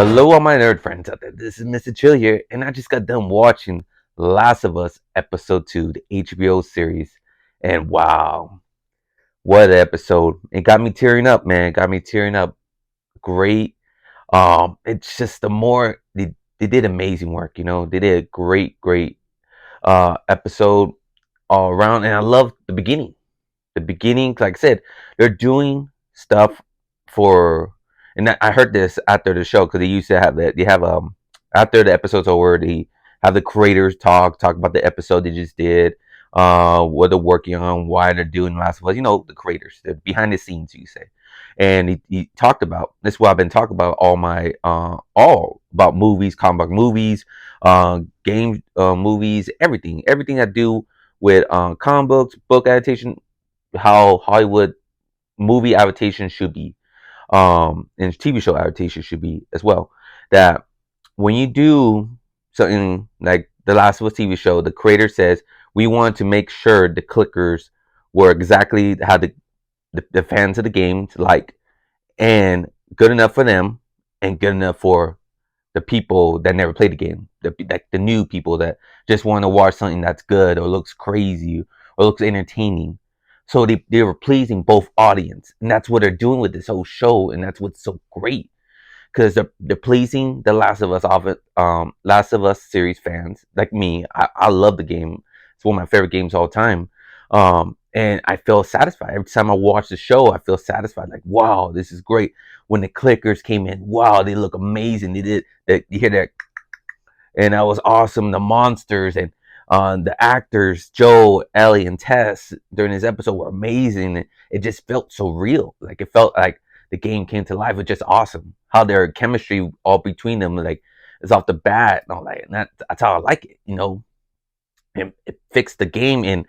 Hello, all my nerd friends out there. This is Mr. Chill here, and I just got done watching Last of Us Episode 2, the HBO series. And wow, what an episode. It got me tearing up, man. It got me tearing up. Great. It's just the more they did amazing work, They did a great episode all around. And I love the beginning. The beginning, like I said, they're doing stuff for, and I heard this after the show because they used to have that. They have after the episode's over, they have the creators talk about the episode they just did, what they're working on, why they're doing Last of Us. The creators, the behind the scenes, you say. And he talked about this. Is what I've been talking about all about movies, comic book movies, game movies, everything I do with comic books, book adaptation, how Hollywood movie adaptation should be, and TV show adaptation should be as well. That when you do something like the Last of Us TV show, the creator says we want to make sure the clickers were exactly how the fans of the game like, and good enough for them, and good enough for the people that never played the game, like the new people that just want to watch something that's good or looks crazy or looks entertaining. So they were pleasing both audience, and that's what they're doing with this whole show, and that's what's so great because they're pleasing the Last of Us series fans like me. I love the game. It's one of my favorite games all time. And I feel satisfied every time I watch the show. I feel satisfied, like wow, this is great. When the clickers came in, wow, they look amazing. They did that. You hear that, and that was awesome. The monsters and the actors, Joe, Ellie, and Tess during this episode were amazing. It just felt so real. Like it felt like the game came to life. It was just awesome how their chemistry all between them, like is off the bat and all that. And that's how I like it. It fixed the game. And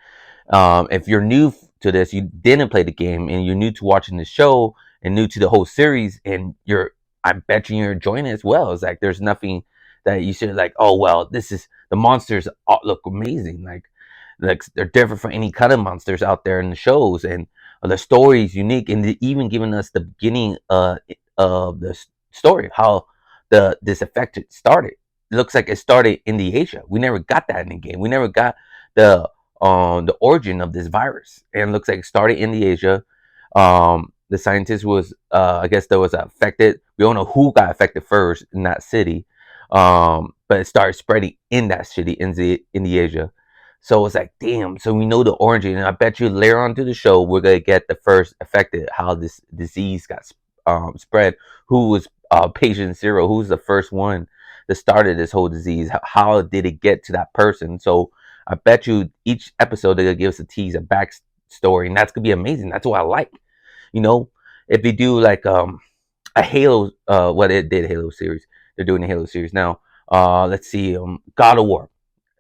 if you're new to this, you didn't play the game, and you're new to watching the show and new to the whole series, and I bet you're enjoying it as well. It's like there's nothing that you should like. Oh well, this is the monsters look amazing. Like they're different from any kind of monsters out there in the shows, and the story is unique, and even giving us the beginning of the story, how this effect started. It looks like it started in the Asia. We never got that in the game. We never got the origin of this virus, and it looks like it started in the Asia. The scientist was, I guess, that was affected. We don't know who got affected first in that city, but it started spreading in that city in the Asia. So it's like, damn. So we know the origin, and I bet you later on to the show we're gonna get the first affected, how this disease got spread, who was patient zero, who's the first one that started this whole disease, how did it get to that person. So I bet you each episode they're gonna give us a tease, a backstory, and that's gonna be amazing. That's what I like. You know, if they do like a Halo, what it did Halo series, they're doing a Halo series now. Let's see, God of War.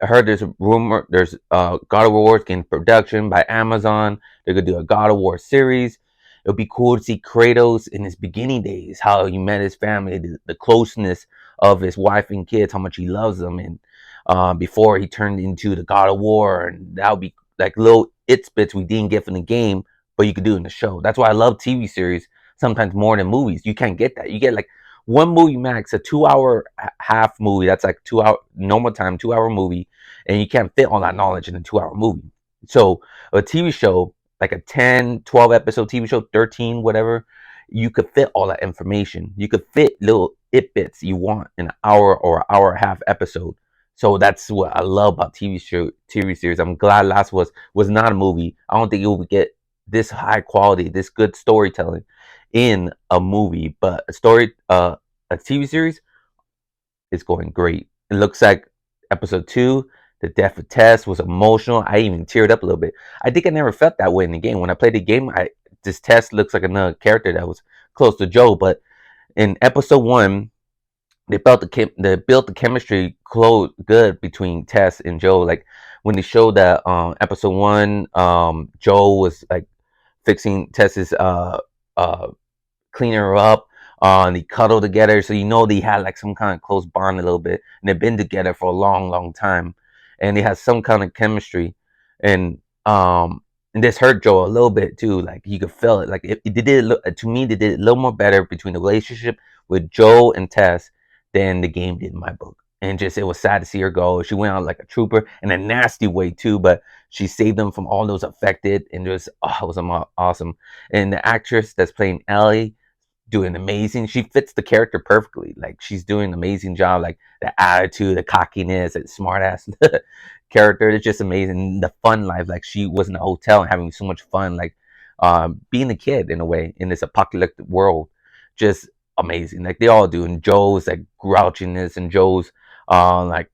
I heard there's a rumor, there's God of War in production by Amazon. They're gonna do a God of War series. It'll be cool to see Kratos in his beginning days, how he met his family, the closeness of his wife and kids, how much he loves them, and before he turned into the God of War, and that would be like little bits we didn't get from the game, but you could do in the show. That's why I love TV series sometimes more than movies. You can't get that. You get like one movie max, a 2 hour half movie. That's like 2 hour normal time, 2 hour movie, and you can't fit all that knowledge in a 2 hour movie. So a TV show, like a 10, 12 episode TV show, 13, whatever, you could fit all that information. You could fit little bits you want in an hour or an hour and a half episode. So that's what I love about TV series. I'm glad Last was not a movie. I don't think it would get this high quality, this good storytelling in a movie, but a TV series is going great. It looks like episode 2, the death of Tess, was emotional. I even teared up a little bit. I think I never felt that way in the game. When I played the game, this Tess looks like another character that was close to Joe, but in episode 1, they built the chemistry good between Tess and Joe. Like when they showed that episode 1, Joe was like fixing Tess's cleaning her up, and they cuddled together, so they had like some kind of close bond a little bit, and they've been together for a long time, and they had some kind of chemistry, and and this hurt Joe a little bit too. Like you could feel it. Like they did it to me. They did it a little more better between the relationship with Joe and Tess than the game did in my book. And just it was sad to see her go. She went out like a trooper in a nasty way too, but she saved them from all those affected, and just it was awesome. And the actress that's playing Ellie doing amazing. She fits the character perfectly. Like she's doing an amazing job. Like the attitude, the cockiness, that smart ass character. It's just amazing. The fun life. Like she was in a hotel and having so much fun. Like being a kid in a way in this apocalyptic world. Just amazing. Like they all do. And Joe's like grouchiness and Joe's like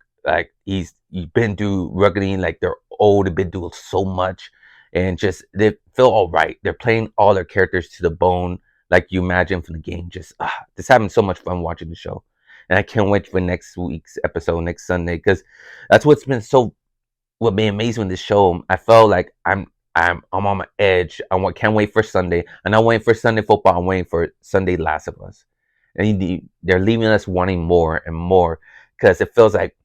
he's been through ruggeding. Like they're old. They've been through so much. And just they feel all right. They're playing all their characters to the bone like you imagine from the game. Just having so much fun watching the show, and I can't wait for next week's episode next Sunday because that's what's been so what been amazing with this show. I felt like I'm on my edge. Can't wait for Sunday. I'm not waiting for Sunday football. I'm waiting for Sunday Last of Us, and they're leaving us wanting more and more because it feels like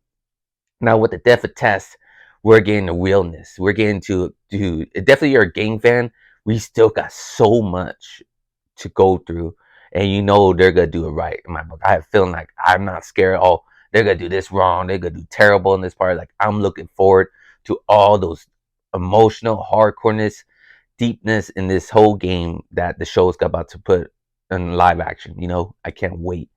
now with the death of Tess, we're getting the realness. We're getting to definitely you're a game fan. We still got so much to go through, and you know they're gonna do it right. In my book, I have feeling like I'm not scared. Oh, they're gonna do this wrong. They're gonna do terrible in this part. Like I'm looking forward to all those emotional hardcoreness, deepness in this whole game that the show's about to put in live action. You know, I can't wait.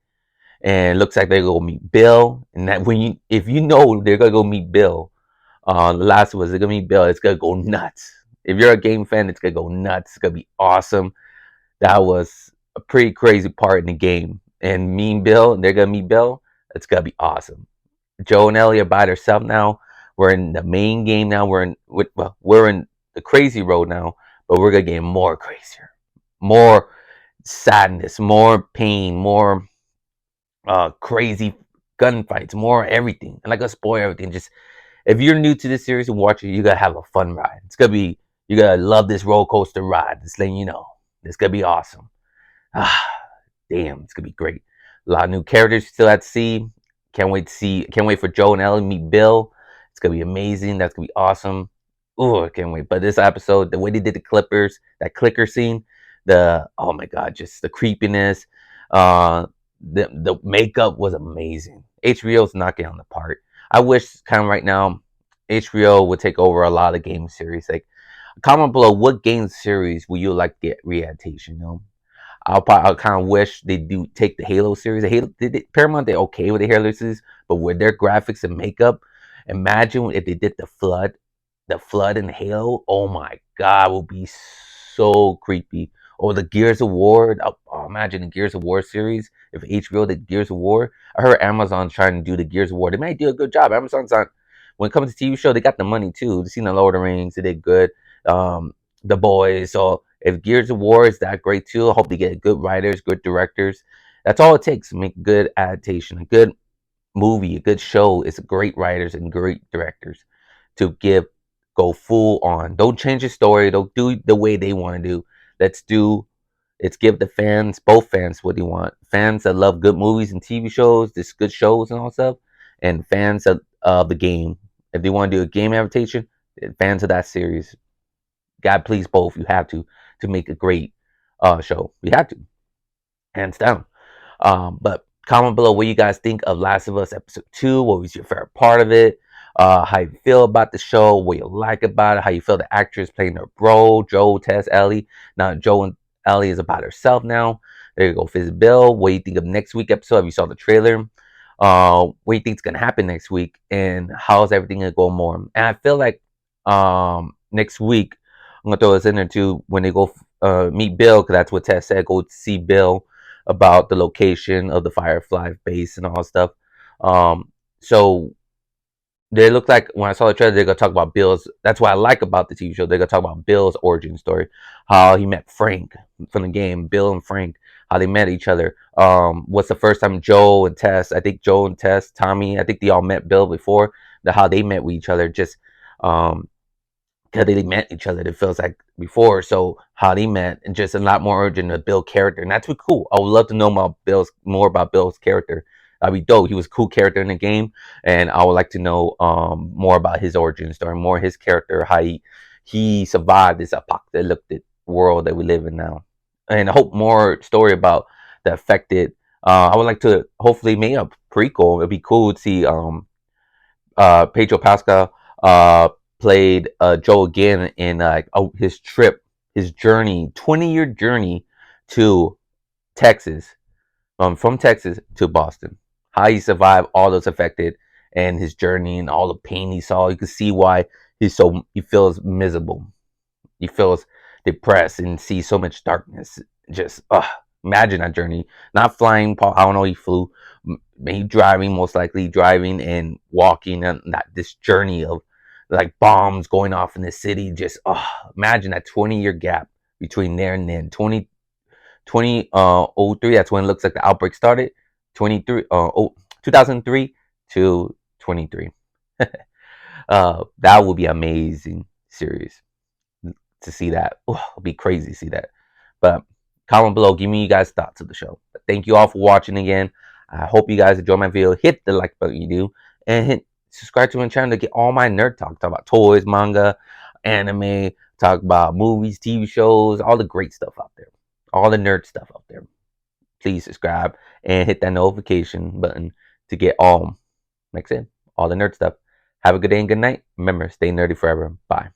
And it looks like they're gonna meet Bill, and that when you if you know they're gonna go meet Bill, the last of us, they're gonna meet Bill. It's gonna go nuts. If you're a game fan, it's gonna go nuts. It's gonna be awesome. That was a pretty crazy part in the game. And me and Bill, they're gonna meet Bill. It's gonna be awesome. Joe and Ellie are by themselves now. We're in the main game now. We're in the crazy road now, but we're gonna get more crazier, more sadness, more pain, more crazy gunfights, more everything. And like I spoil everything. Just if you're new to this series and watch it, you gotta have a fun ride. It's gonna be you gotta love this roller coaster ride. Just letting you know, it's gonna be awesome. Ah, damn, it's gonna be great. A lot of new characters still at sea. Can't wait to see. Can't wait for Joe and Ellie meet Bill. It's gonna be amazing. That's gonna be awesome. Oh, I can't wait. But this episode, the way they did the Clippers, that clicker scene, the oh my god, just the creepiness. Uh, the makeup was amazing. HBO's knocking on the part. I wish kind of right now HBO would take over a lot of game series. Like comment below what game series would you like to get readaptation. You know, I'll kind of wish they do take the Halo series. Paramount, they're okay with the Halo series, but with their graphics and makeup, imagine if they did the flood in Halo. Oh my god, it would be so creepy. Or the Gears of War. Imagine the Gears of War series. If HBO did Gears of War, I heard Amazon's trying to do the Gears of War. They might do a good job. Amazon's on when it comes to TV show, they got the money too. They seen the Lord of the Rings, they did good. The Boys. So if Gears of War is that great too, I hope they get good writers, good directors. That's all it takes to make good adaptation, a good movie, a good show is great writers and great directors to go full on. Don't change the story. Don't do the way they want to do. Let's do. Let's give the fans, both fans, what they want. Fans that love good movies and TV shows, this good shows and all stuff, and fans of the game. If they want to do a game adaptation, fans of that series. God, please both. You have to make a great show. You have to, hands down. But comment below what you guys think of Last of Us episode 2. What was your favorite part of it? How you feel about the show? What you like about it? How you feel the actress playing their bro, Joe, Tess, Ellie. Now Joe and Ellie is about herself now. There you go, visit Bill. What do you think of next week episode? If you saw the trailer, what do you think is gonna happen next week? And how's everything gonna go more? And I feel like next week I'm gonna throw this in there too when they go meet Bill, because that's what Tess said. Go see Bill about the location of the Firefly base and all that stuff. So they look like when I saw the trailer, they're gonna talk about Bill's. That's what I like about the TV show. They're gonna talk about Bill's origin story, how he met Frank from the game. Bill and Frank, how they met each other. What's the first time Joe and Tess? I think Joe and Tess, Tommy. I think they all met Bill before. How they met with each other. Just because they met each other, it feels like before. So how they met, and just a lot more origin of Bill character, and that's really cool. I would love to know more about Bill's character. That'd be dope. He was a cool character in the game, and I would like to know more about his origin story, more his character, how he survived this apocalyptic world that we live in now, and I hope more story about the affected I would like to hopefully make a prequel. It'd be cool to see Pedro Pascal played Joe again in his trip, his journey, 20-year journey to Texas, from Texas to Boston. How he survived all those affected and his journey and all the pain he saw. You can see why he feels miserable. He feels depressed and sees so much darkness. Just imagine that journey. Not flying, I don't know. He flew, maybe driving, most likely driving and walking, and that this journey of like bombs going off in the city. Just imagine that 20-year gap between there and then. 2003. That's when it looks like the outbreak started. 2003 to 23. That would be amazing series to see that. It'll be crazy to see that. But comment below, give me you guys thoughts of the show. But thank you all for watching again. I hope you guys enjoy my video. Hit the like button you do, and hit subscribe to my channel to get all my nerd talk. Talk about toys, manga, anime, talk about movies, TV shows, all the great stuff out there. All the nerd stuff out there. Please subscribe and hit that notification button to get all, like I said, all the nerd stuff. Have a good day and good night. Remember, stay nerdy forever. Bye.